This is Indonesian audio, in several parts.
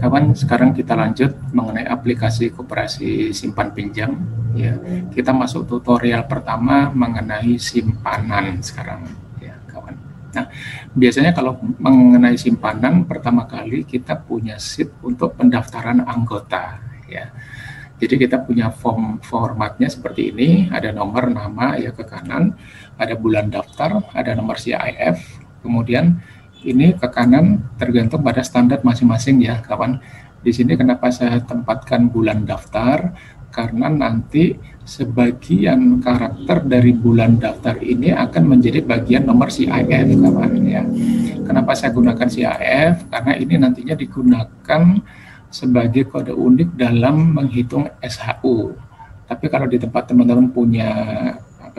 Kawan, sekarang kita lanjut mengenai aplikasi koperasi simpan pinjam. Ya, kita masuk tutorial pertama mengenai simpanan sekarang, ya kawan. Nah, biasanya kalau mengenai simpanan pertama kali kita punya sheet untuk pendaftaran anggota, ya. Jadi kita punya formatnya seperti ini, ada nomor nama ya ke kanan, ada bulan daftar, ada nomor CIF, kemudian ini ke kanan tergantung pada standar masing-masing ya kawan. Di sini kenapa saya tempatkan bulan daftar? Karena nanti sebagian karakter dari bulan daftar ini akan menjadi bagian nomor CIF kawan ya. Kenapa saya gunakan CIF? Karena ini nantinya digunakan sebagai kode unik dalam menghitung SHU. Tapi kalau di tempat teman-teman punya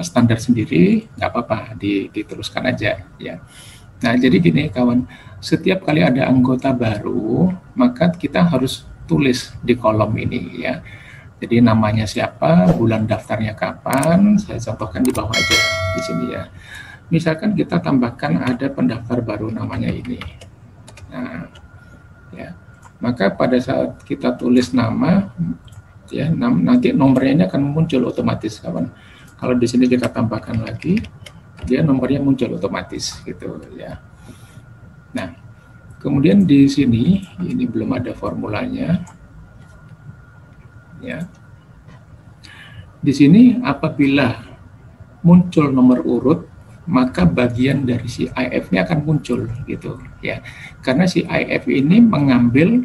standar sendiri, nggak apa-apa, diteruskan aja ya. Nah, jadi gini kawan, setiap kali ada anggota baru, maka kita harus tulis di kolom ini ya. Jadi namanya siapa, bulan daftarnya kapan, saya contohkan di bawah aja di sini ya. Misalkan kita tambahkan ada pendaftar baru namanya ini. Nah, ya. Maka pada saat kita tulis nama, ya nanti nomornya akan muncul otomatis kawan. Kalau di sini kita tambahkan lagi, dia nomornya muncul otomatis gitu ya. Nah, kemudian di sini ini belum ada formulanya ya. Di sini apabila muncul nomor urut, maka bagian dari CIF-nya akan muncul gitu ya. Karena CIF ini mengambil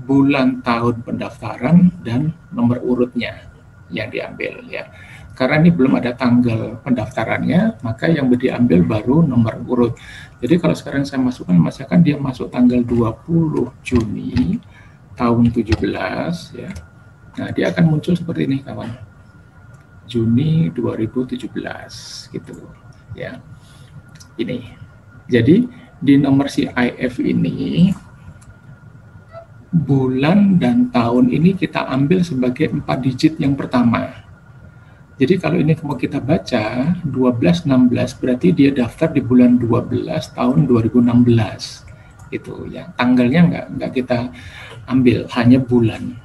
bulan tahun pendaftaran dan nomor urutnya yang diambil ya. Karena ini belum ada tanggal pendaftarannya, maka yang diambil baru nomor urut. Jadi kalau sekarang saya masukkan, misalkan dia masuk tanggal 20 Juni tahun 17 ya. Nah, dia akan muncul seperti ini kawan. Juni 2017 gitu ya. Ini. Jadi di nomor CIF ini bulan dan tahun ini kita ambil sebagai 4 digit yang pertama. Jadi kalau ini mau kita baca 12-16 berarti dia daftar di bulan 12 tahun 2016 gitu ya. Tanggalnya nggak kita ambil, hanya bulan.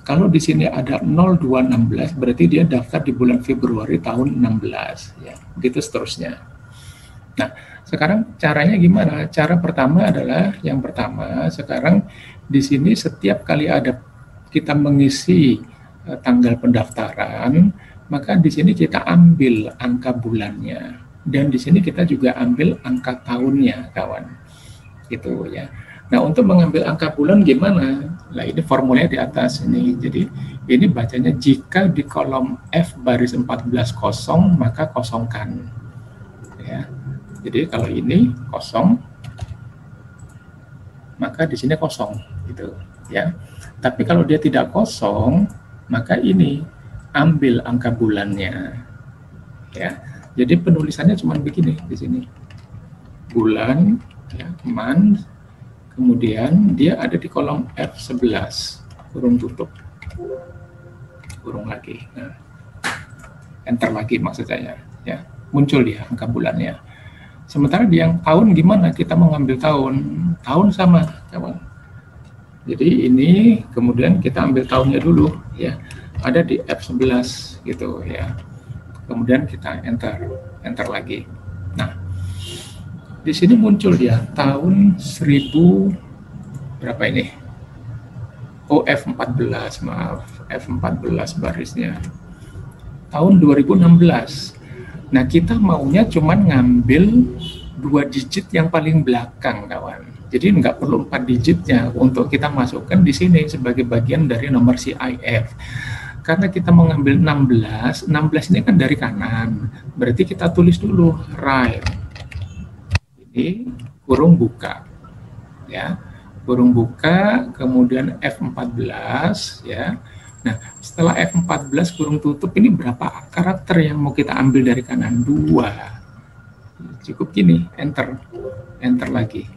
Kalau di sini ada 0216 berarti dia daftar di bulan Februari tahun 16 ya. Begitu seterusnya. Nah, sekarang caranya gimana? Cara pertama adalah yang pertama sekarang di sini setiap kali ada kita mengisi tanggal pendaftaran, maka di sini kita ambil angka bulannya dan di sini kita juga ambil angka tahunnya kawan gitu ya. Nah, untuk mengambil angka bulan gimana? Nah, ini formulanya di atas ini. Jadi ini bacanya jika di kolom F baris 14 kosong maka kosongkan ya. Jadi kalau ini kosong maka di sini kosong gitu ya. Tapi kalau dia tidak kosong maka ini ambil angka bulannya ya. Jadi penulisannya cuma begini di sini, bulan ya, month, kemudian dia ada di kolom F11 kurung tutup, kurung lagi, nah, enter lagi maksud saya ya, muncul dia angka bulannya. Sementara di yang tahun gimana, kita mengambil tahun sama kawan. Jadi ini kemudian kita ambil tahunnya dulu ya, ada di F11 gitu ya. Kemudian kita enter lagi. Nah, di sini muncul dia tahun 1000 berapa ini? Oh, F14, maaf, F14 barisnya. Tahun 2016. Nah, kita maunya cuman ngambil 2 digit yang paling belakang, kawan. Jadi nggak perlu 4 digitnya untuk kita masukkan di sini sebagai bagian dari nomor CIF. Karena kita mengambil 16 ini kan dari kanan. Berarti kita tulis dulu right. Ini kurung buka. Ya. Kurung buka, kemudian F14 ya. Nah, setelah F14 kurung tutup ini berapa karakter yang mau kita ambil dari kanan? 2. Cukup gini, enter lagi.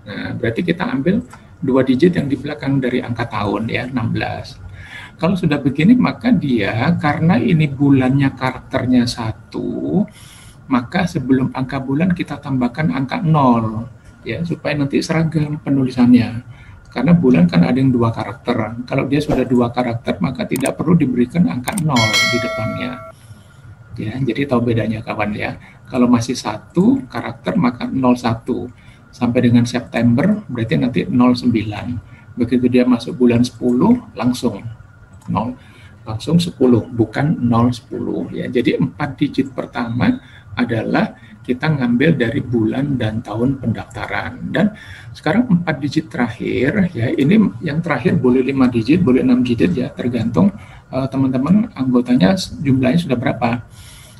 Nah, berarti kita ambil 2 digit yang di belakang dari angka tahun ya, 16. Kalau sudah begini maka dia karena ini bulannya karakternya 1, maka sebelum angka bulan kita tambahkan angka 0 ya supaya nanti seragam penulisannya. Karena bulan kan ada yang 2 karakter. Kalau dia sudah 2 karakter, maka tidak perlu diberikan angka 0 di depannya. Ya, jadi tahu bedanya kawan ya. Kalau masih 1 karakter maka 01. Sampai dengan September berarti nanti 09. Begitu dia masuk bulan 10 langsung 0. Langsung 10, bukan 010 ya. Jadi 4 digit pertama adalah kita ngambil dari bulan dan tahun pendaftaran. Dan sekarang 4 digit terakhir ya, ini yang terakhir boleh 5 digit, boleh 6 digit ya, tergantung teman-teman anggotanya jumlahnya sudah berapa.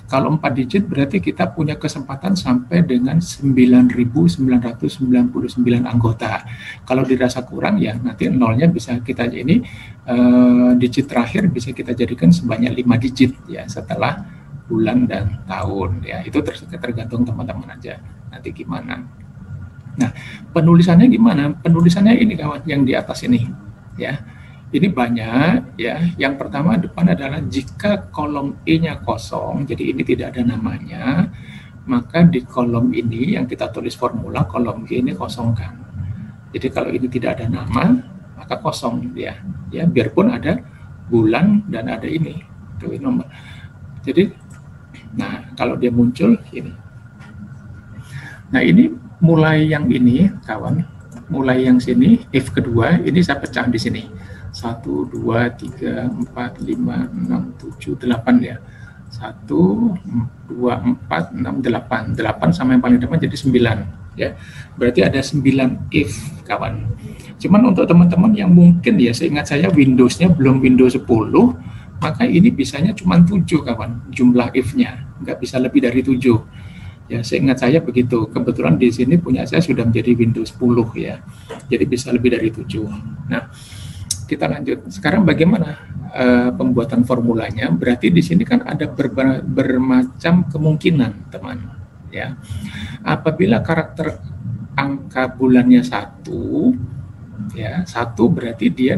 Kalau 4 digit berarti kita punya kesempatan sampai dengan 9.999 anggota. Kalau dirasa kurang ya nanti nolnya bisa kita ini digit terakhir bisa kita jadikan sebanyak 5 digit ya setelah bulan dan tahun ya. Itu tergantung teman-teman aja nanti gimana. Nah, penulisannya gimana? Penulisannya ini kawan yang di atas ini ya. Ini banyak ya. Yang pertama depan adalah jika kolom E-nya kosong, jadi ini tidak ada namanya, maka di kolom ini yang kita tulis formula kolom G ini kosongkan. Jadi kalau ini tidak ada nama, maka kosong ya. Ya, biarpun ada bulan dan ada ini, itu nomor. Jadi, nah kalau dia muncul ini. Nah ini mulai yang ini kawan, mulai yang sini if kedua ini saya pecah di sini. 1, 2, 3, 4, 5, 6, 7, 8 ya. 1, 2, 4, 6, 8. 8 sama yang paling depan jadi 9 ya. Berarti ada 9 if kawan. Cuman untuk teman-teman yang mungkin ya seingat saya Windows-nya belum Windows 10, maka ini bisanya cuma 7 kawan jumlah if-nya. Nggak bisa lebih dari 7. Ya, seingat saya begitu. Kebetulan di sini punya saya sudah menjadi Windows 10 ya. Jadi bisa lebih dari 7. Nah, kita lanjut. Sekarang bagaimana pembuatan formulanya? Berarti di sini kan ada bermacam kemungkinan, teman. Ya, apabila karakter angka bulannya 1, ya 1 berarti dia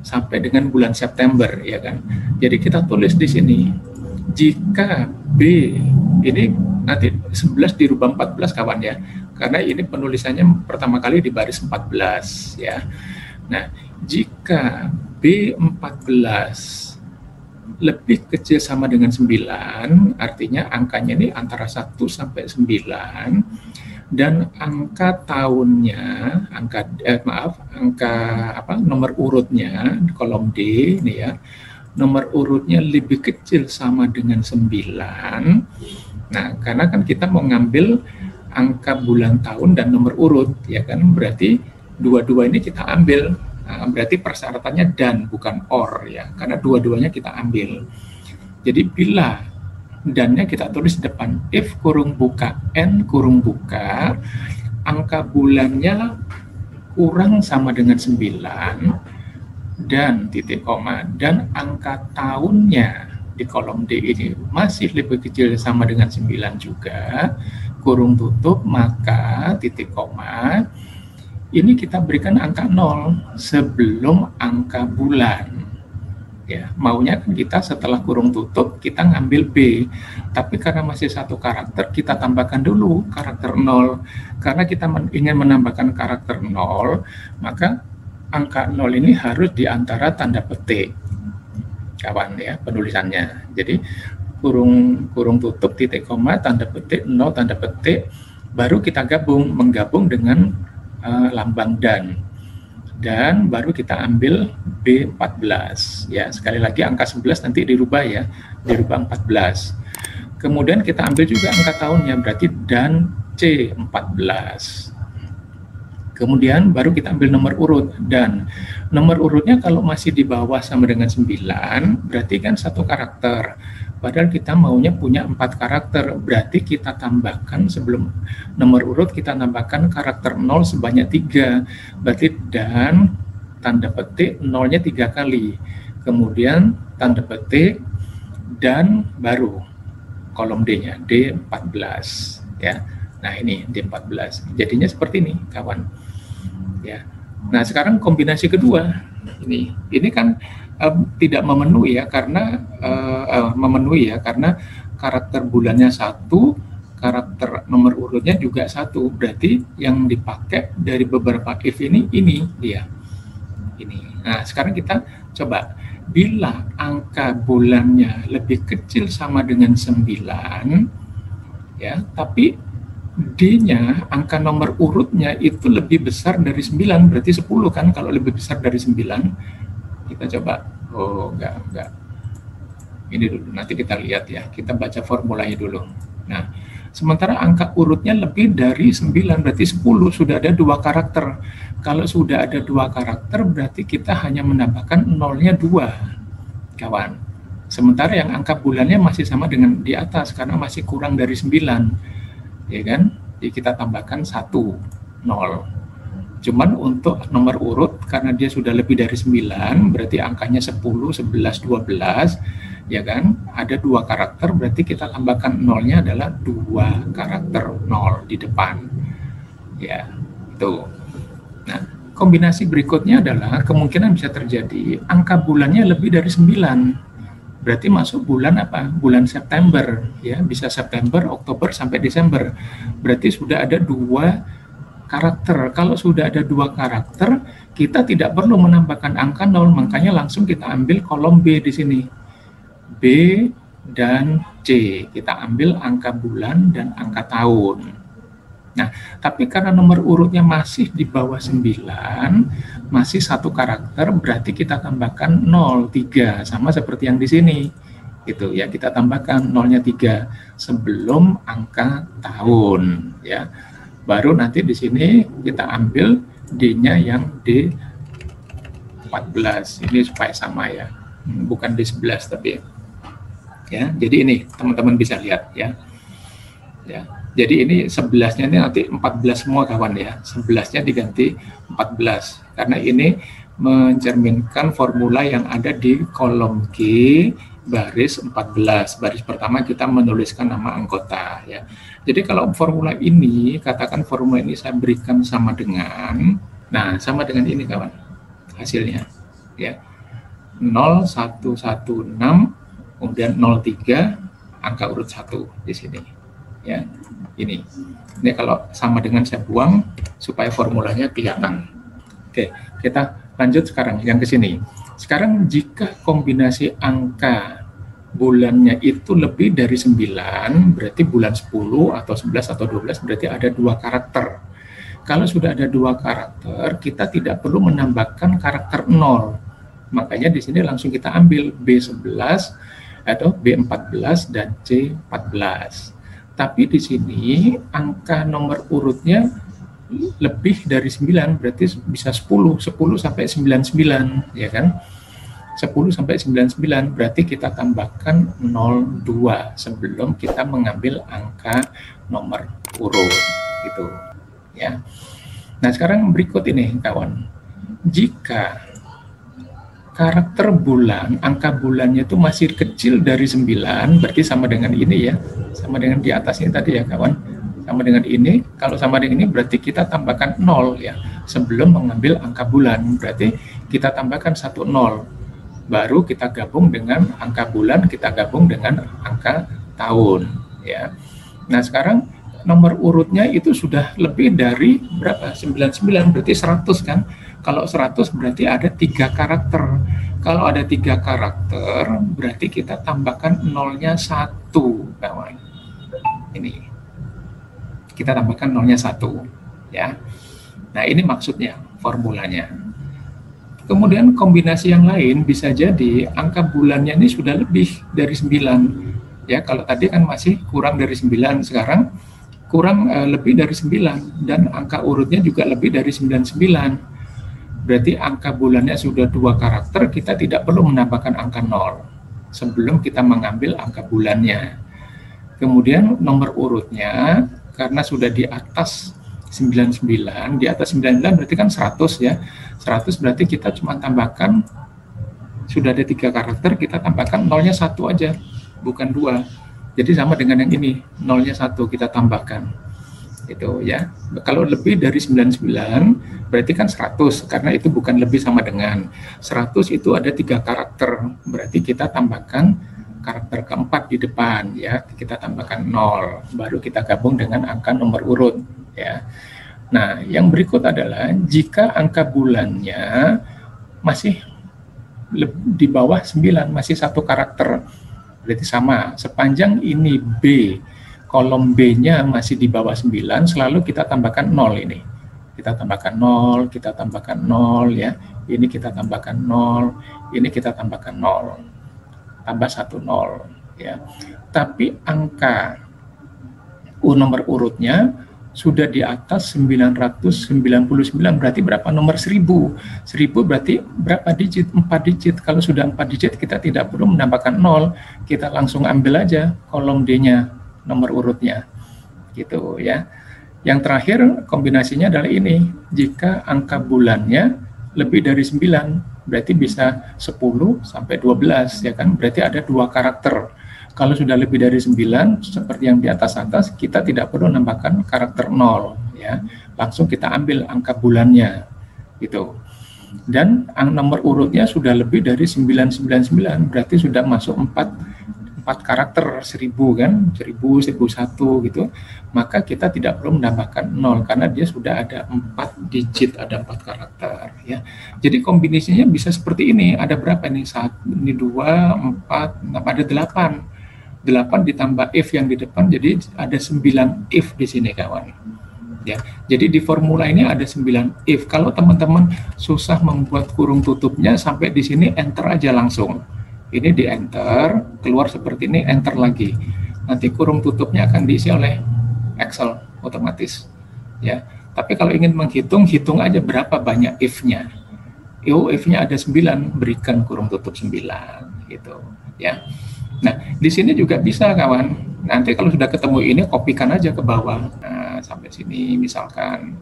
sampai dengan bulan September, ya kan? Jadi kita tulis di sini. Jika B ini nanti 11 dirubah 14 kawan ya. Karena ini penulisannya pertama kali di baris 14 ya. Nah, jika B14 lebih kecil sama dengan 9, artinya angkanya ini antara 1 sampai 9 dan angka tahunnya, angka nomor urutnya kolom D ini ya. Nomor urutnya lebih kecil sama dengan 9. Nah, karena kan kita mau ngambil angka bulan tahun dan nomor urut ya kan, berarti dua-dua ini kita ambil. Nah, berarti persyaratannya dan bukan or ya, karena dua-duanya kita ambil. Jadi bila dannya kita tulis depan if kurung buka n kurung buka, angka bulannya kurang sama dengan 9 dan titik koma, dan angka tahunnya di kolom D ini masih lebih kecil sama dengan 9 juga, kurung tutup, maka titik koma ini kita berikan angka 0 sebelum angka bulan. Ya, maunya kan kita setelah kurung tutup kita ngambil B, tapi karena masih 1 karakter kita tambahkan dulu karakter 0. Karena kita ingin menambahkan karakter 0, maka angka 0 ini harus di antara tanda petik. Kawan ya, penulisannya. Jadi kurung tutup titik koma tanda petik 0 tanda petik, baru kita menggabung dengan lambang dan baru kita ambil B14 ya. Sekali lagi angka 11 nanti dirubah ya, dirubah 14. Kemudian kita ambil juga angka tahunnya, berarti dan C14. Kemudian baru kita ambil nomor urut, dan nomor urutnya kalau masih di bawah sama dengan 9 berarti kan 1 karakter. Padahal kita maunya punya 4 karakter, berarti kita tambahkan sebelum nomor urut kita tambahkan karakter 0 sebanyak 3. Berarti dan tanda petik 0-nya 3 kali. Kemudian tanda petik dan baru kolom D-nya D14 ya. Nah, ini D14. Jadinya seperti ini, kawan. Ya. Nah, sekarang kombinasi kedua. Ini kan tidak memenuhi ya, karena karakter bulannya 1, karakter nomor urutnya juga 1. Berarti yang dipakai dari beberapa if ini dia. Ini. Nah, sekarang kita coba, bila angka bulannya lebih kecil sama dengan 9, ya, tapi D-nya, angka nomor urutnya itu lebih besar dari 9, berarti 10 kan, kalau lebih besar dari 9, kita coba, oh enggak, ini dulu, nanti kita lihat ya, kita baca formulanya dulu. Nah, sementara angka urutnya lebih dari 9, berarti 10, sudah ada 2 karakter. Kalau sudah ada 2 karakter, berarti kita hanya menambahkan nolnya 2, kawan. Sementara yang angka bulannya masih sama dengan di atas, karena masih kurang dari 9, ya kan? Jadi kita tambahkan 1, 0. Cuman untuk nomor urut, karena dia sudah lebih dari 9, berarti angkanya 10, 11, 12, ya kan? Ada 2 karakter, berarti kita tambahkan nolnya adalah 2 karakter 0 di depan. Ya, itu. Nah, kombinasi berikutnya adalah kemungkinan bisa terjadi angka bulannya lebih dari 9. Berarti masuk bulan apa? Bulan September, ya, bisa September, Oktober sampai Desember. Berarti sudah ada 2 karakter. Kalau sudah ada 2 karakter, kita tidak perlu menambahkan angka 0, makanya langsung kita ambil kolom B di sini. B dan C. Kita ambil angka bulan dan angka tahun. Nah, tapi karena nomor urutnya masih di bawah 9, masih 1 karakter, berarti kita tambahkan 0, 3, sama seperti yang di sini. Gitu ya, kita tambahkan nolnya 3 sebelum angka tahun, ya. Baru nanti di sini kita ambil D-nya yang D14. Ini supaya sama ya. Bukan D11 tapi ya. Jadi ini teman-teman bisa lihat ya. Ya. Jadi ini 11-nya ini nanti 14 semua kawan ya. 11-nya diganti 14. Karena ini mencerminkan formula yang ada di kolom G baris 14. Baris pertama kita menuliskan nama anggota ya. Jadi kalau formula ini, katakan formula ini saya berikan sama dengan, nah sama dengan ini kawan hasilnya ya. 0116 kemudian 03 angka urut 1 di sini ya. Ini kalau sama dengan saya buang supaya formulanya kelihatan. Oke, kita lanjut sekarang yang ke sini. Sekarang jika kombinasi angka bulannya itu lebih dari 9, berarti bulan 10 atau 11 atau 12 berarti ada 2 karakter. Kalau sudah ada 2 karakter, kita tidak perlu menambahkan karakter 0. Makanya di sini langsung kita ambil B11 atau B14 dan C14. Tapi di sini angka nomor urutnya lebih dari 9, berarti bisa 10 sampai 99, ya kan? 10 sampai 99, berarti kita tambahkan 02 sebelum kita mengambil angka nomor urut, gitu. Ya. Nah, sekarang berikut ini, kawan. Jika karakter bulan, angka bulannya itu masih kecil dari 9, berarti sama dengan ini ya, sama dengan di atas ini tadi ya kawan, sama dengan ini. Kalau sama dengan ini berarti kita tambahkan 0 ya, sebelum mengambil angka bulan, berarti kita tambahkan 1 0, baru kita gabung dengan angka bulan, kita gabung dengan angka tahun ya. Nah sekarang nomor urutnya itu sudah lebih dari berapa? 99, berarti 100 kan. Kalau 100 berarti ada 3 karakter. Kalau ada 3 karakter, berarti kita tambahkan nolnya 1, kawan. Ini. Kita tambahkan nolnya 1, ya. Nah, ini maksudnya, formulanya. Kemudian kombinasi yang lain bisa jadi angka bulannya ini sudah lebih dari 9. Ya, kalau tadi kan masih kurang dari 9, sekarang kurang lebih dari 9, dan angka urutnya juga lebih dari 99. Berarti angka bulannya sudah 2 karakter, kita tidak perlu menambahkan angka 0 sebelum kita mengambil angka bulannya. Kemudian nomor urutnya, karena sudah di atas 99, di atas 99 berarti kan 100 ya. 100 berarti kita cuma tambahkan, sudah ada 3 karakter, kita tambahkan nolnya 1 aja, bukan 2. Jadi sama dengan yang ini, nolnya 1 kita tambahkan. Itu ya. Kalau lebih dari 99 berarti kan 100, karena itu bukan lebih sama dengan 100, itu ada 3 karakter, berarti kita tambahkan karakter keempat di depan ya, kita tambahkan 0, baru kita gabung dengan angka nomor urut ya. Nah yang berikut adalah jika angka bulannya masih di bawah 9, masih satu karakter. Berarti sama, sepanjang ini B, kolom B-nya masih di bawah 9, selalu kita tambahkan 0 ini. Kita tambahkan 0, kita tambahkan 0 ya. Ini kita tambahkan 0, ini kita tambahkan 0. Tambah 1 0 ya. Tapi angka nomor urutnya sudah di atas 999, berarti berapa? Nomor 1000. 1000 berarti berapa digit? 4 digit. Kalau sudah 4 digit kita tidak perlu menambahkan 0, kita langsung ambil aja kolom D-nya, nomor urutnya. Gitu ya. Yang terakhir kombinasinya adalah ini. Jika angka bulannya lebih dari 9, berarti bisa 10 sampai 12 ya kan? Berarti ada 2 karakter. Kalau sudah lebih dari 9, seperti yang di atas-atas, kita tidak perlu menambahkan karakter 0, ya. Langsung kita ambil angka bulannya, gitu. Dan nomor urutnya sudah lebih dari 999, berarti sudah masuk 4 karakter 1000 kan, 1000, 1001 gitu. Maka kita tidak perlu menambahkan 0, karena dia sudah ada 4 digit, ada 4 karakter, ya. Jadi kombinasinya bisa seperti ini. Ada berapa nih? 1, ini 2, 4, 6, ada 8. 8 ditambah if yang di depan, jadi ada 9 if di sini kawan. Ya, jadi di formula ini ada 9 if. Kalau teman-teman susah membuat kurung tutupnya, sampai di sini enter aja langsung. Ini di enter, keluar seperti ini, enter lagi. Nanti kurung tutupnya akan diisi oleh Excel otomatis. Ya, tapi kalau ingin menghitung, hitung aja berapa banyak if-nya. If-nya ada 9, berikan kurung tutup 9 gitu, ya. Nah, di sini juga bisa kawan. Nanti kalau sudah ketemu ini, kopikan aja ke bawah. Nah, sampai sini misalkan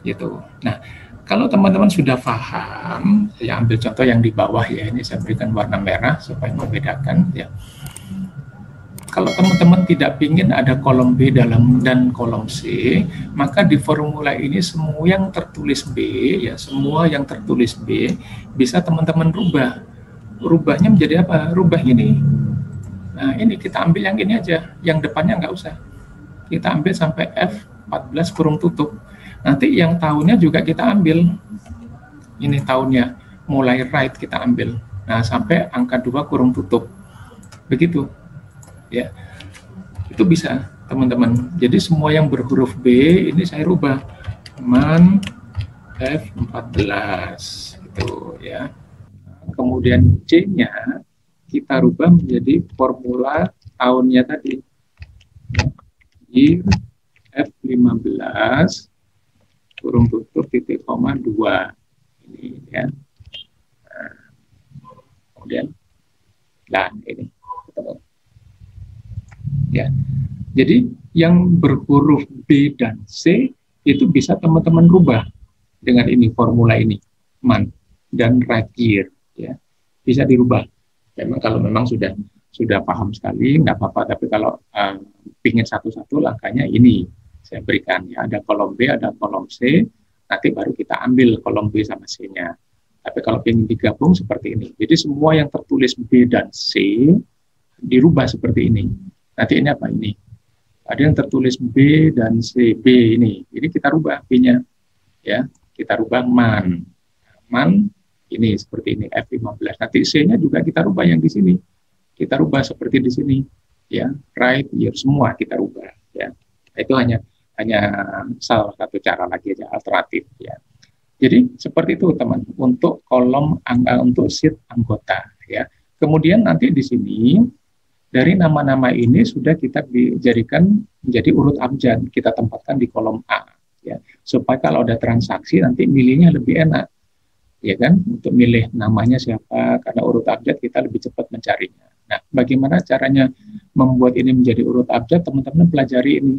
gitu. Nah, kalau teman-teman sudah paham, saya ambil contoh yang di bawah ya. Ini saya berikan warna merah supaya membedakan ya. Kalau teman-teman tidak ingin ada kolom B dan kolom C, maka di formula ini semua yang tertulis B ya, semua yang tertulis B bisa teman-teman rubah. Rubahnya menjadi apa? Rubah ini. Nah, ini kita ambil yang ini aja, yang depannya nggak usah. Kita ambil sampai F14 kurung tutup. Nanti yang tahunnya juga kita ambil. Ini tahunnya, mulai right kita ambil. Nah, sampai angka 2 kurung tutup. Begitu. Ya. Itu bisa, teman-teman. Jadi semua yang berhuruf B ini saya rubah. Man F14 gitu ya. Kemudian C-nya kita rubah menjadi formula tahunnya tadi. Year F15 kurung tutup titik koma 2. Ini ya. Nah, kemudian ini. Ya. Jadi yang berhuruf B dan C itu bisa teman-teman rubah dengan ini formula ini, man dan right year ya. Bisa dirubah. Kalau memang sudah paham sekali, nggak apa-apa. Tapi kalau pingin satu-satu, langkahnya ini saya berikan ya. Ada kolom B, ada kolom C. Nanti baru kita ambil kolom B sama C-nya. Tapi kalau ingin digabung seperti ini. Jadi semua yang tertulis B dan C dirubah seperti ini. Nanti ini apa ini? Ada yang tertulis B dan C, B ini. Ini kita rubah B-nya, ya. Kita rubah man. Ini seperti ini F15. Nanti C-nya juga kita rubah yang di sini. Kita rubah seperti di sini, ya. Right year semua kita rubah, ya. Itu hanya salah satu cara lagi aja, alternatif, ya. Jadi seperti itu teman untuk kolom untuk sheet anggota, ya. Kemudian nanti di sini dari nama-nama ini sudah kita dijadikan menjadi urut abjad, kita tempatkan di kolom A, ya. Supaya kalau ada transaksi nanti milihnya lebih enak. Ya kan, untuk milih namanya siapa, karena urut abjad kita lebih cepat mencarinya. Nah, bagaimana caranya membuat ini menjadi urut abjad, teman-teman pelajari ini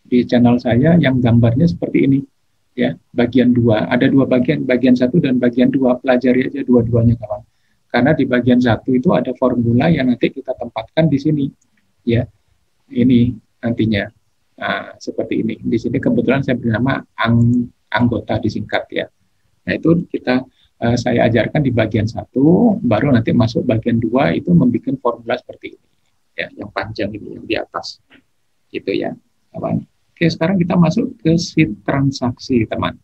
di channel saya yang gambarnya seperti ini, ya, bagian 2, ada 2 bagian 1 dan bagian 2, pelajari aja dua-duanya kawan. Karena di bagian 1 itu ada formula yang nanti kita tempatkan di sini, ya, ini nantinya, nah, seperti ini. Di sini kebetulan saya beri nama anggota disingkat ya. Nah, itu saya ajarkan di bagian 1, baru nanti masuk bagian 2 itu membuat formula seperti ini, ya, yang panjang ini, yang di atas, gitu ya, kawan. Oke, sekarang kita masuk ke sheet transaksi, teman.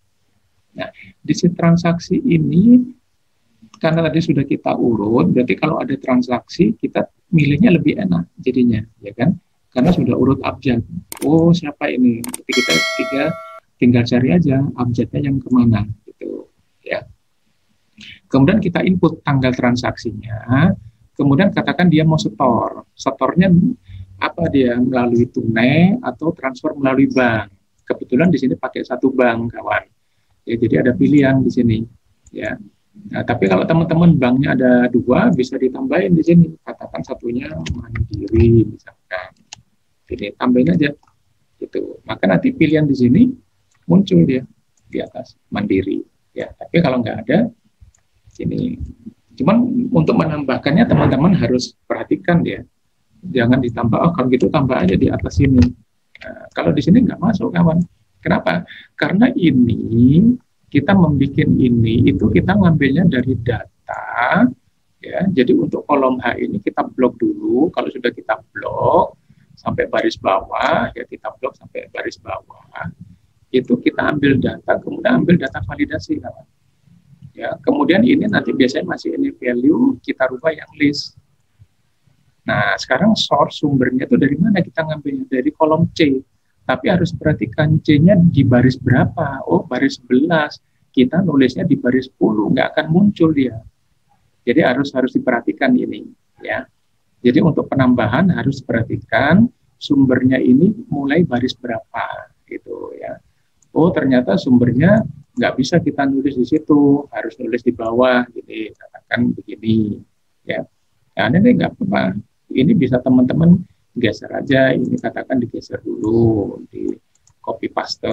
Nah, di sheet transaksi ini karena tadi sudah kita urut, berarti kalau ada transaksi kita milihnya lebih enak jadinya, ya kan? Karena sudah urut abjad. Oh, siapa ini? Berarti kita tinggal cari aja abjadnya yang kemana, gitu, ya. Kemudian kita input tanggal transaksinya, kemudian katakan dia mau setornya apa dia, melalui tunai atau transfer melalui bank. Kebetulan di sini pakai satu bank, kawan. Ya, jadi ada pilihan di sini, ya. Nah, tapi kalau teman-teman banknya ada dua, bisa ditambahin di sini. Katakan satunya Mandiri, misalkan. Jadi tambahin aja, gitu. Maka nanti pilihan di sini muncul dia di atas Mandiri. Ya, tapi kalau nggak ada, sini. Cuman untuk menambahkannya teman-teman harus perhatikan ya. Jangan ditambah, oh kalau gitu tambah aja di atas sini. Nah, kalau di sini nggak masuk, kawan. Kenapa? Karena ini kita membuat ini itu kita ngambilnya dari data, ya. Jadi untuk kolom H ini kita blok dulu. Kalau sudah kita blok sampai baris bawah, ya kita blok sampai baris bawah. Itu kita ambil data, kemudian ambil data validasi, kawan. Ya, kemudian ini nanti biasanya masih ini value, kita rubah yang list. Nah, sekarang source sumbernya itu dari mana kita ngambilnya? Dari kolom C. Tapi harus perhatikan C-nya di baris berapa. Oh, baris 11. Kita nulisnya di baris 10, nggak akan muncul dia. Jadi harus diperhatikan ini, ya. Jadi untuk penambahan harus perhatikan sumbernya ini mulai baris berapa, gitu ya. Oh, ternyata sumbernya nggak bisa kita nulis di situ, harus nulis di bawah, jadi katakan begini, ya. Nah, ini nggak apa-apa. Ini bisa teman-teman geser aja, ini katakan digeser dulu, di copy paste,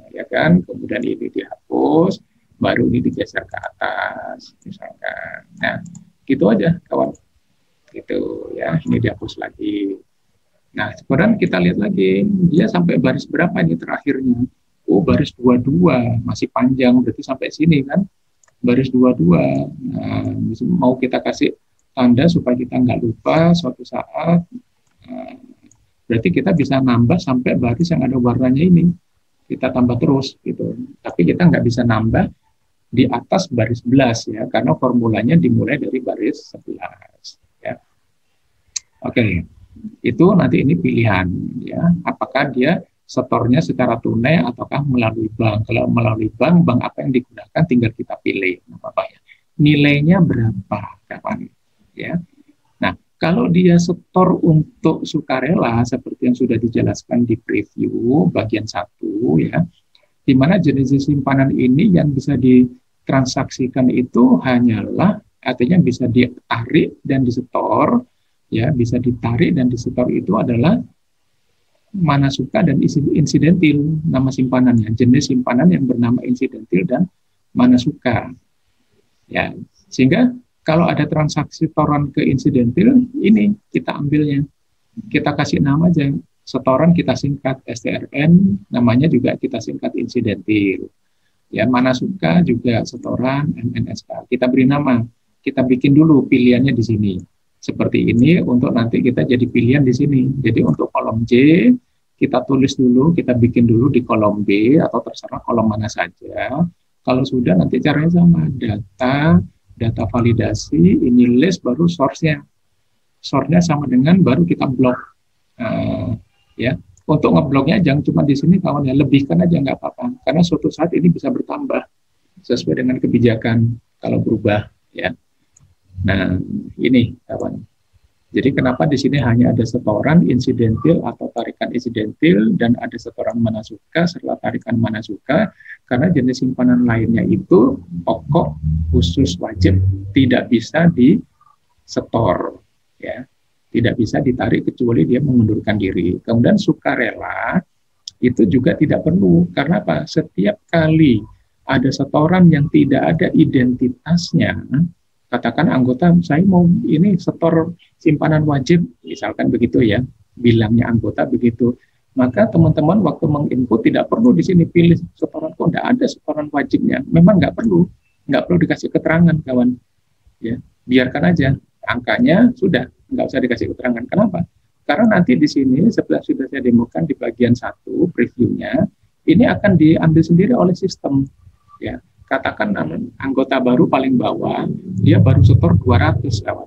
ya kan, kemudian ini dihapus, baru ini digeser ke atas, misalkan. Nah, gitu aja, kawan. Gitu, ya, ini dihapus lagi. Nah, kemudian kita lihat lagi, dia sampai baris berapa ini terakhirnya. Oh, baris 22, masih panjang, berarti sampai sini kan, baris 22. Nah, mau kita kasih tanda supaya kita nggak lupa suatu saat, berarti kita bisa nambah sampai baris yang ada warnanya ini, kita tambah terus gitu. Tapi kita nggak bisa nambah di atas baris 11 ya, karena formulanya dimulai dari baris 11 ya. Oke, itu nanti ini pilihan ya, apakah dia setornya secara tunai ataukah melalui bank. Kalau melalui bank apa yang digunakan tinggal kita pilih apa ya, nilainya berapa, kapan ya. Nah, kalau dia setor untuk sukarela seperti yang sudah dijelaskan di preview bagian 1 ya, di mana jenis simpanan ini yang bisa ditransaksikan itu hanyalah, artinya bisa ditarik dan disetor ya, bisa ditarik dan disetor itu adalah manasuka dan insidentil, nama simpanannya, jenis simpanan yang bernama insidentil dan manasuka ya. Sehingga kalau ada transaksi setoran ke insidentil, ini kita ambilnya, kita kasih nama aja, setoran kita singkat STRN, namanya juga kita singkat insidentil. Ya, manasuka juga setoran MNSK. Kita beri nama, kita bikin dulu pilihannya di sini. Seperti ini untuk nanti kita jadi pilihan di sini. Jadi untuk kolom J, kita tulis dulu, kita bikin dulu di kolom B, atau terserah kolom mana saja. Kalau sudah nanti caranya sama, data validasi, ini list, baru source-nya. Source-nya sama dengan baru kita blok. Ya, untuk ngebloknya jangan cuma di sini kawan ya, lebihkan aja nggak apa-apa. Karena suatu saat ini bisa bertambah sesuai dengan kebijakan kalau berubah ya. Nah, ini kawan. Jadi kenapa di sini hanya ada setoran insidentil atau tarikan insidentil dan ada setoran manasuka serta tarikan manasuka, karena jenis simpanan lainnya itu pokok khusus wajib tidak bisa disetor ya. Tidak bisa ditarik kecuali dia mengundurkan diri. Kemudian sukarela itu juga tidak perlu, karena apa? Setiap kali ada setoran yang tidak ada identitasnya, katakan anggota saya mau ini setor simpanan wajib, misalkan begitu ya, bilangnya anggota begitu, maka teman-teman waktu menginput tidak perlu di sini pilih setoran kok tidak ada setoran wajibnya, memang nggak perlu dikasih keterangan kawan, ya biarkan aja angkanya sudah, nggak usah dikasih keterangan. Kenapa? Karena nanti di sini sudah saya demokan di bagian 1 previewnya, ini akan diambil sendiri oleh sistem, ya. katakan anggota baru paling bawah, dia baru setor 200 kawan.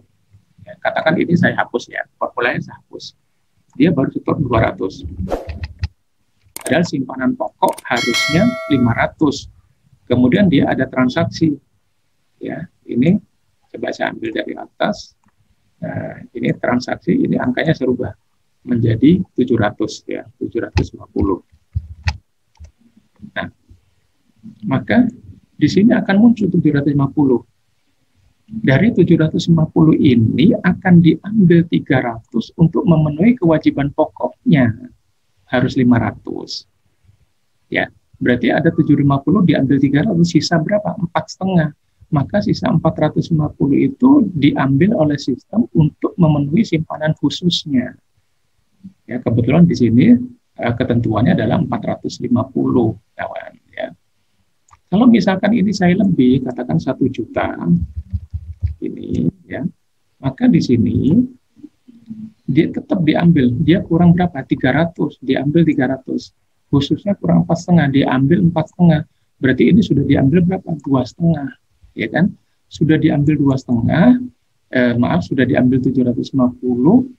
Ya, katakan ini saya hapus ya, formulanya saya hapus. Dia baru setor 200. Padahal simpanan pokok harusnya 500. Kemudian dia ada transaksi. Ya, ini coba saya ambil dari atas. Nah, ini transaksi, ini angkanya saya rubah menjadi 700 ya, 750. Nah, maka di sini akan muncul 750. Dari 750 ini akan diambil 300 untuk memenuhi kewajiban pokoknya. Harus 500. Ya, berarti ada 750 diambil 300, sisa berapa? 4,5. Maka sisa 450 itu diambil oleh sistem untuk memenuhi simpanan khususnya. Ya, kebetulan di sini ketentuannya adalah 450 kawan ya. Kalau misalkan ini saya lebih, katakan 1 juta ini ya, maka di sini dia tetap diambil, dia kurang berapa? 300, diambil 300. Khususnya kurang 4,5, diambil 4,5. Berarti ini sudah diambil berapa? 2,5, ya kan? Sudah diambil 2,5, sudah diambil 750,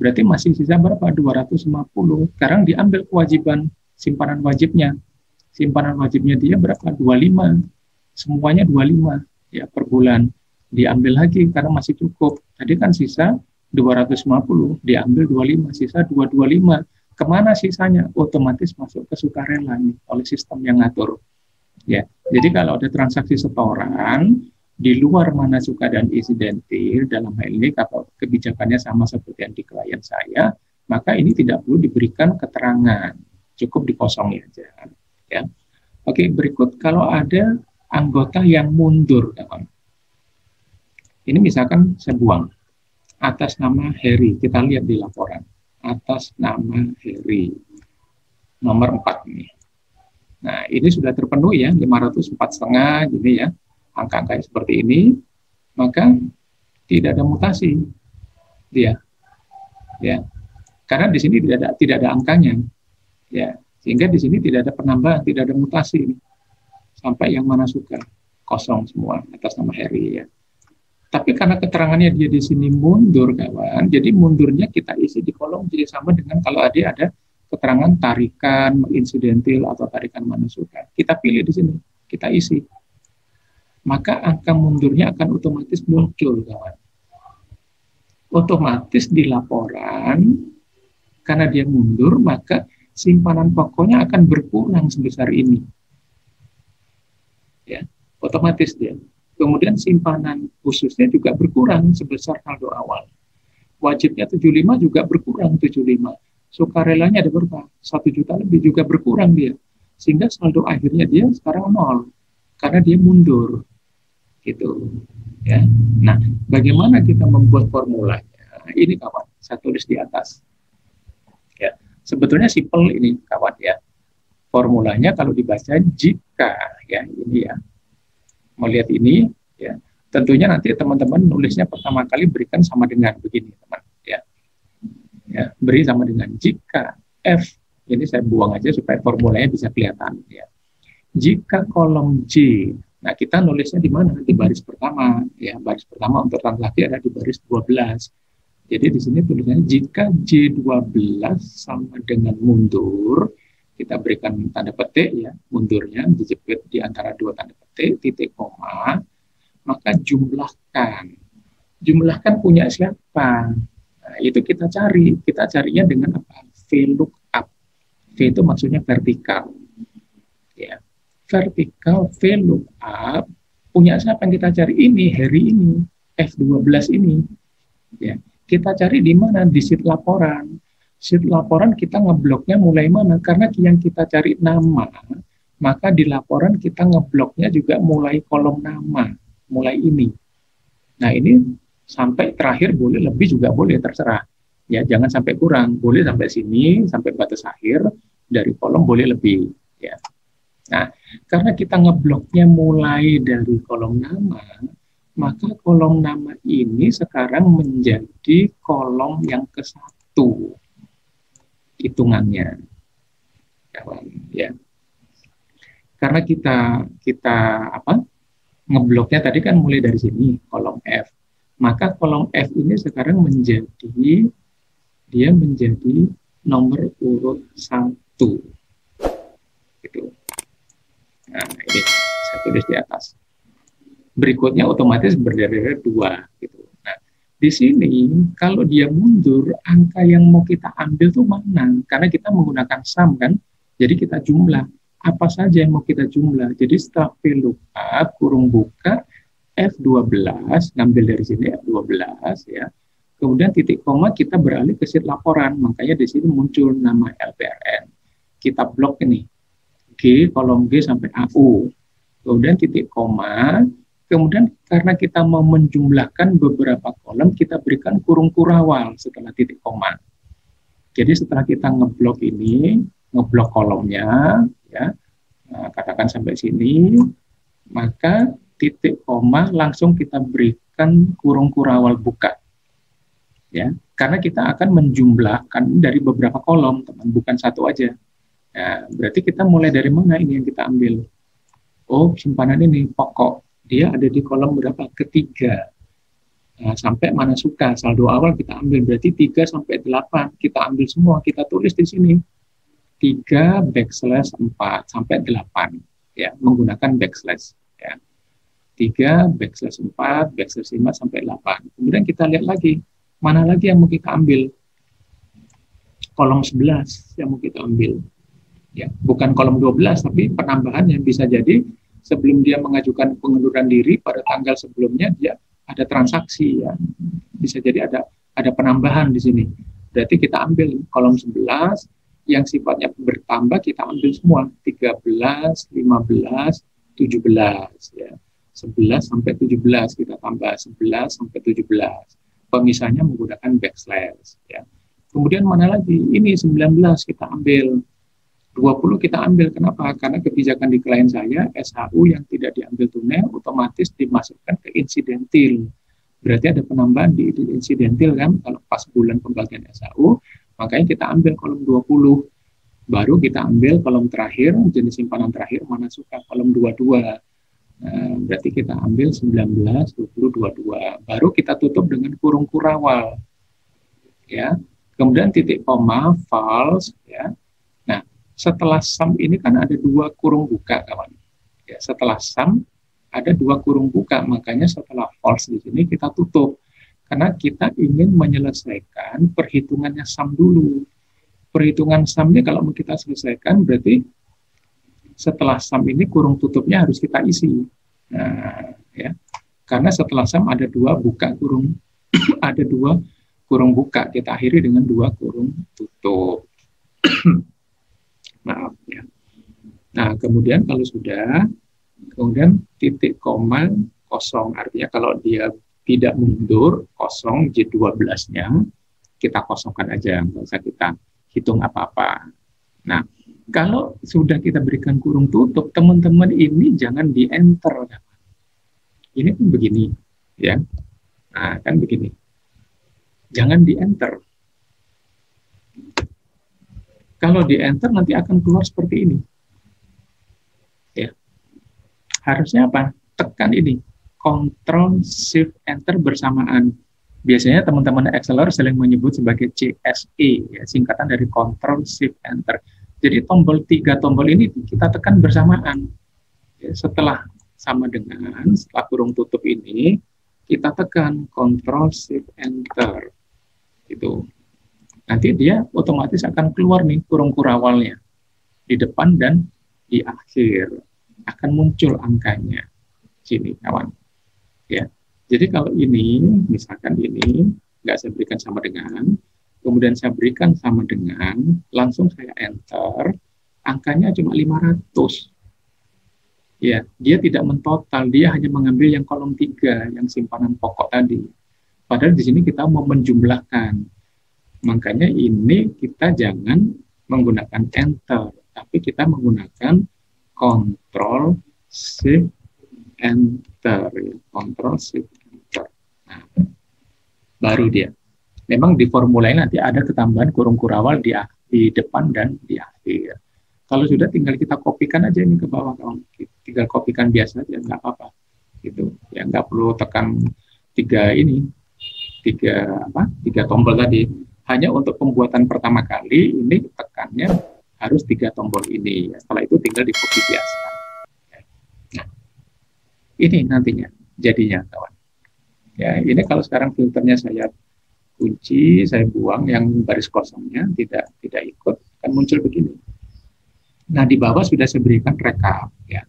berarti masih sisa berapa? 250. Sekarang diambil kewajiban simpanan wajibnya. Simpanan wajibnya dia berapa? 25. Semuanya 25 ya per bulan. Diambil lagi karena masih cukup. Tadi kan sisa 250, diambil 25, sisa 225. Kemana sisanya? Otomatis masuk ke sukarela oleh sistem yang ngatur. Ya, jadi kalau ada transaksi setoran di luar mana suka dan insidentil, dalam hal ini kalau kebijakannya sama seperti yang di klien saya, maka ini tidak perlu diberikan keterangan, cukup dikosongi aja. Ya, oke. Berikut kalau ada anggota yang mundur, kawan. Ini misalkan saya buang atas nama Heri, kita lihat di laporan, atas nama Heri, nomor 4 ini. Nah, ini sudah terpenuhi ya, 504,5 gini ya, angka-angka seperti ini, maka tidak ada mutasi dia, ya, karena di sini tidak ada angkanya, ya, sehingga di sini tidak ada penambahan, tidak ada mutasi, sampai yang mana suka, kosong semua atas nama Heri ya. Tapi karena keterangannya dia di sini mundur, kawan, jadi mundurnya kita isi di kolom jadi sama dengan kalau ada keterangan tarikan insidentil atau tarikan mana suka. Kita pilih di sini, kita isi. Maka angka mundurnya akan otomatis muncul, kawan. Otomatis di laporan, karena dia mundur, maka simpanan pokoknya akan berkurang sebesar ini. Ya, otomatis dia. Kemudian simpanan khususnya juga berkurang sebesar saldo awal. Wajibnya 75 juga berkurang 75. Sukarelanya ada berapa? 1 juta lebih juga berkurang dia. Sehingga saldo akhirnya dia sekarang 0. Karena dia mundur. Gitu. Ya. Nah, bagaimana kita membuat formulanya? Ini kawan, saya tulis di atas. Ya. Sebetulnya simple ini kawan ya. Formulanya kalau dibaca jika ya, ini ya. Melihat ini ya, tentunya nanti teman-teman nulisnya pertama kali berikan sama dengan begini teman ya, ya beri sama dengan jika F, ini saya buang aja supaya formulanya bisa kelihatan ya, jika kolom J, nah kita nulisnya di mana? Di baris pertama ya, baris pertama untuk transaksi ada di baris 12. Jadi di sini tulisannya jika J12 sama dengan mundur, kita berikan tanda petik ya, mundurnya dijepit di antara 2 tanda petik, titik koma, maka jumlahkan punya siapa? Nah, itu kita carinya dengan apa? VLOOKUP. V itu maksudnya vertikal. Ya, vertikal VLOOKUP punya siapa yang kita cari? Ini Heri ini, F12 ini. Ya, kita cari di mana? Di sheet laporan. Sheet laporan kita ngebloknya mulai mana? Karena yang kita cari nama, maka di laporan kita ngebloknya juga mulai kolom nama, mulai ini. Nah ini sampai terakhir boleh lebih juga boleh, terserah. Ya jangan sampai kurang, boleh sampai sini, sampai batas akhir dari kolom boleh lebih. Ya. Nah karena kita ngebloknya mulai dari kolom nama, maka kolom nama ini sekarang menjadi kolom yang ke-1. Hitungannya, kawan, ya. karena kita apa ngebloknya tadi kan mulai dari sini kolom F, maka kolom F ini sekarang dia menjadi nomor urut 1 gitu. Nah ini saya tulis di atas. Berikutnya otomatis berderet 2 gitu. Nah di sini kalau dia mundur, angka yang mau kita ambil tuh mana? Karena kita menggunakan sum kan, jadi kita jumlah apa saja yang mau kita jumlah. Jadi setelah VLOOKUP kurung buka F12, ngambil dari sini F12 ya. Kemudian titik koma kita beralih ke sheet laporan, makanya di sini muncul nama LPRN. Kita blok ini G, kolom G sampai AU. Kemudian titik koma, kemudian karena kita mau menjumlahkan beberapa kolom, kita berikan kurung kurawal setelah titik koma. Jadi setelah kita ngeblok ini, ngeblok kolomnya, ya, nah, katakan sampai sini, maka titik koma langsung kita berikan kurung kurawal buka, ya, karena kita akan menjumlahkan dari beberapa kolom, teman, bukan satu aja. Nah, berarti kita mulai dari mana ini yang kita ambil? Oh, simpanan ini pokok, dia ada di kolom berapa? Ketiga. Nah, sampai mana suka, saldo awal kita ambil, berarti 3 sampai 8 kita ambil semua, kita tulis di sini 3/4 sampai 8 ya, menggunakan backslash ya. 3/4/5 sampai 8. Kemudian kita lihat lagi mana lagi yang mau kita ambil, kolom 11 yang mau kita ambil ya, bukan kolom 12 tapi penambahan yang bisa jadi sebelum dia mengajukan pengunduran diri pada tanggal sebelumnya dia ada transaksi ya, bisa jadi ada penambahan di sini. Berarti kita ambil kolom 11 yang sifatnya bertambah, kita ambil semua 13, 15, 17 ya. 11 sampai 17 kita tambah 11 sampai 17. Pemisahnya menggunakan backslash ya. Kemudian mana lagi? Ini 19 kita ambil. 20 kita ambil. Kenapa? Karena kebijakan di klien saya SHU yang tidak diambil tunai otomatis dimasukkan ke insidentil. Berarti ada penambahan di insidentil kan kalau pas bulan pembagian SHU. Makanya kita ambil kolom 20, baru kita ambil kolom terakhir, jenis simpanan terakhir, mana suka, kolom 22. Berarti kita ambil 19, 20, 22. Baru kita tutup dengan kurung kurawal. Ya. Kemudian titik koma, false. Ya. Nah, setelah sum ini kan ada 2 kurung buka, kawan. Ya, setelah sum ada 2 kurung buka, makanya setelah false di sini kita tutup. Karena kita ingin menyelesaikan perhitungannya sum dulu. Perhitungan sumnya kalau mau kita selesaikan berarti setelah sum ini kurung tutupnya harus kita isi. Nah, ya. Karena setelah sum ada 2 buka kurung ada 2 kurung buka, kita akhiri dengan 2 kurung tutup. Maaf ya. Nah, kemudian kalau sudah, kemudian titik koma kosong, artinya kalau dia tidak mundur, kosong J12-nya, kita kosongkan aja, nggak usah kita hitung apa-apa. Nah, kalau sudah kita berikan kurung tutup, teman-teman ini jangan di-enter. Ini pun begini, ya. Nah, kan begini. Jangan di-enter. Kalau di-enter nanti akan keluar seperti ini. Ya. Harusnya apa? Tekan ini. Ctrl Shift Enter bersamaan. Biasanya teman-teman Exceler sering menyebut sebagai CSE, ya, singkatan dari Ctrl Shift Enter. Jadi tombol 3 tombol ini kita tekan bersamaan. Ya, setelah sama dengan setelah kurung tutup ini kita tekan Ctrl Shift Enter. Itu. Nanti dia otomatis akan keluar nih kurung kurawalnya di depan dan di akhir akan muncul angkanya. Sini kawan. Ya, jadi kalau ini, misalkan ini, nggak saya berikan sama dengan, kemudian saya berikan sama dengan, langsung saya enter, angkanya cuma 500. Ya, dia tidak mentotal, dia hanya mengambil yang kolom 3, yang simpanan pokok tadi. Padahal di sini kita mau menjumlahkan. Makanya ini kita jangan menggunakan enter, tapi kita menggunakan Ctrl Shift Enter, Ctrl Shift Enter. Nah, baru dia. Memang di formula ini nanti ada ketambahan kurung kurawal di depan dan di akhir. Kalau sudah tinggal kita kopikan aja ini ke bawah, kawan. Tinggal kopikan biasa aja, nggak apa-apa. Gitu. Ya nggak perlu tekan tiga tombol tadi. Hanya untuk pembuatan pertama kali ini tekannya harus 3 tombol ini. Setelah itu tinggal di copy biasa. Nah, ini nantinya jadinya, kawan. Ya, ini kalau sekarang filternya saya kunci, saya buang yang baris kosongnya tidak ikut, akan muncul begini. Nah, di bawah sudah saya berikan rekap, ya.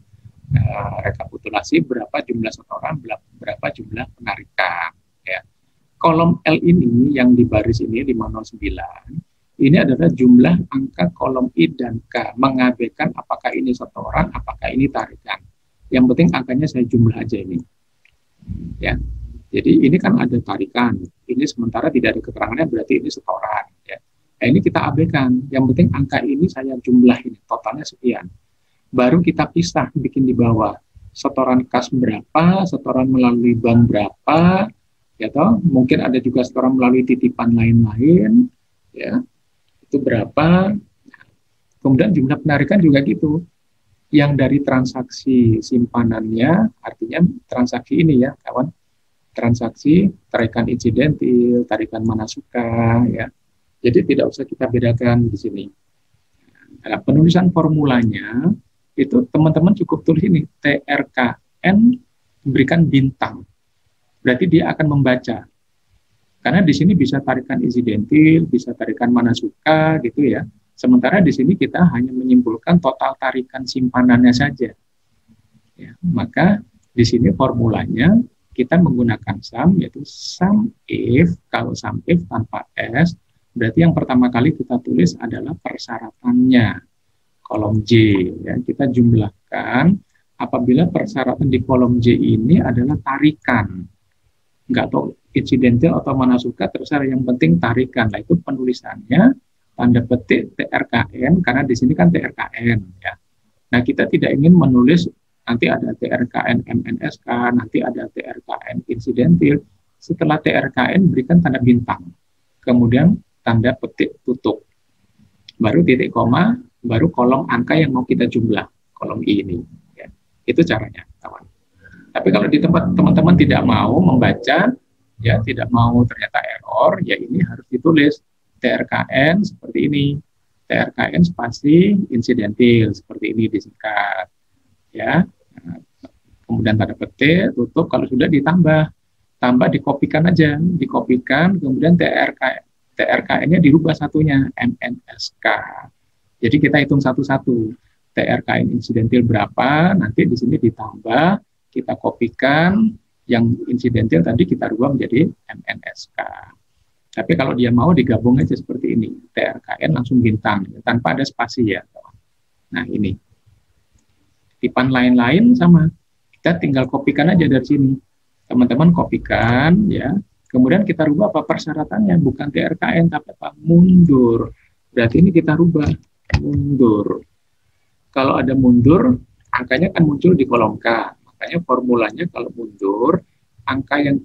Rekapitulasi berapa jumlah setoran, berapa jumlah penarikan, ya. Kolom L ini yang di baris ini 509, ini adalah jumlah angka kolom I dan K, mengabaikan apakah ini setoran, apakah ini tarikan. Yang penting angkanya saya jumlah aja ini. Ya. Jadi ini kan ada tarikan, ini sementara tidak ada keterangannya berarti ini setoran. Ya. Nah, ini kita abaikan, yang penting angka ini saya jumlah ini, totalnya sekian. Baru kita pisah, bikin di bawah, setoran kas berapa, setoran melalui bank berapa, ya toh, mungkin ada juga setoran melalui titipan lain-lain, ya, itu berapa. Kemudian jumlah penarikan juga gitu, yang dari transaksi simpanannya, artinya transaksi ini ya, kawan, transaksi tarikan insidentil, tarikan manasuka, ya. Jadi tidak usah kita bedakan di sini. Nah, penulisan formulanya itu teman-teman cukup tulis ini TRKN berikan bintang. Berarti dia akan membaca. Karena di sini bisa tarikan insidentil, bisa tarikan manasuka gitu ya. Sementara di sini kita hanya menyimpulkan total tarikan simpanannya saja. Ya, maka di sini formulanya kita menggunakan sum, yaitu sum if. Kalau sum if tanpa S, berarti yang pertama kali kita tulis adalah persyaratannya, kolom J. Ya, kita jumlahkan apabila persyaratan di kolom J ini adalah tarikan. Nggak tahu insidental atau manasuka, terserah, yang penting tarikan. Nah, itu penulisannya tanda petik TRKN, karena di sini kan TRKN. Ya. Nah, kita tidak ingin menulis nanti ada TRKN MNSK, nanti ada TRKN insidentil. Setelah TRKN berikan tanda bintang, kemudian tanda petik tutup, baru titik koma, baru kolom angka yang mau kita jumlah, kolom I ini. Ya. Itu caranya, kawan. Tapi kalau di tempat teman-teman tidak mau membaca, ya tidak mau ternyata error, ya ini harus ditulis TRKN seperti ini, TRKN spasi insidentil seperti ini disingkat. Ya, kemudian tanda petik, tutup. Kalau sudah tambah dikopikan aja, dikopikan, kemudian TRKN-nya dirubah satunya, MNSK. Jadi kita hitung satu-satu, TRKN insidentil berapa, nanti di sini ditambah, kita kopikan, yang insidentil tadi kita rubah menjadi MNSK. Tapi kalau dia mau digabung aja seperti ini, TRKN langsung bintang, tanpa ada spasi ya. Nah ini. Tipan lain-lain sama, kita tinggal kopikan aja dari sini. Teman-teman kopikan, ya. Kemudian kita rubah apa persyaratannya, bukan TRKN, tapi apa? Mundur. Berarti ini kita rubah, mundur. Kalau ada mundur, angkanya akan muncul di kolom K. Makanya formulanya kalau mundur,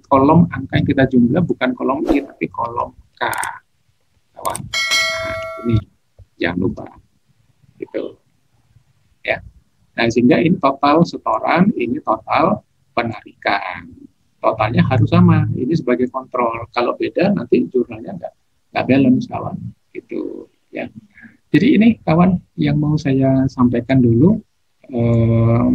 kolom angka yang kita jumlah bukan kolom I, tapi kolom K. Kawan. Nah, ini jangan lupa. Gitu. Ya. Nah, sehingga ini total setoran, ini total penarikan. Totalnya harus sama. Ini sebagai kontrol. Kalau beda, nanti jurnalnya nggak balance, kawan. Gitu. Ya. Jadi ini, kawan, yang mau saya sampaikan dulu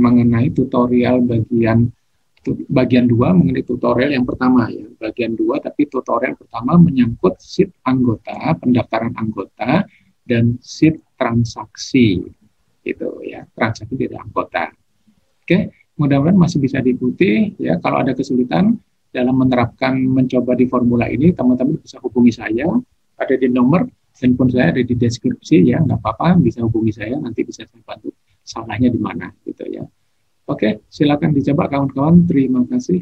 mengenai tutorial bagian 2, mengenai tutorial yang pertama. Ya. Bagian 2, tapi tutorial pertama menyangkut sheet anggota, pendaftaran anggota, dan sheet transaksi. Gitu ya, transaksi dari anggota. Oke, mudah-mudahan masih bisa diikuti ya. Kalau ada kesulitan dalam menerapkan mencoba di formula ini, teman-teman bisa hubungi saya, ada di nomor handphone saya, ada di deskripsi ya, nggak apa-apa, bisa hubungi saya, nanti bisa saya bantu salahnya di mana gitu ya. Oke, silakan dicoba kawan-kawan, terima kasih.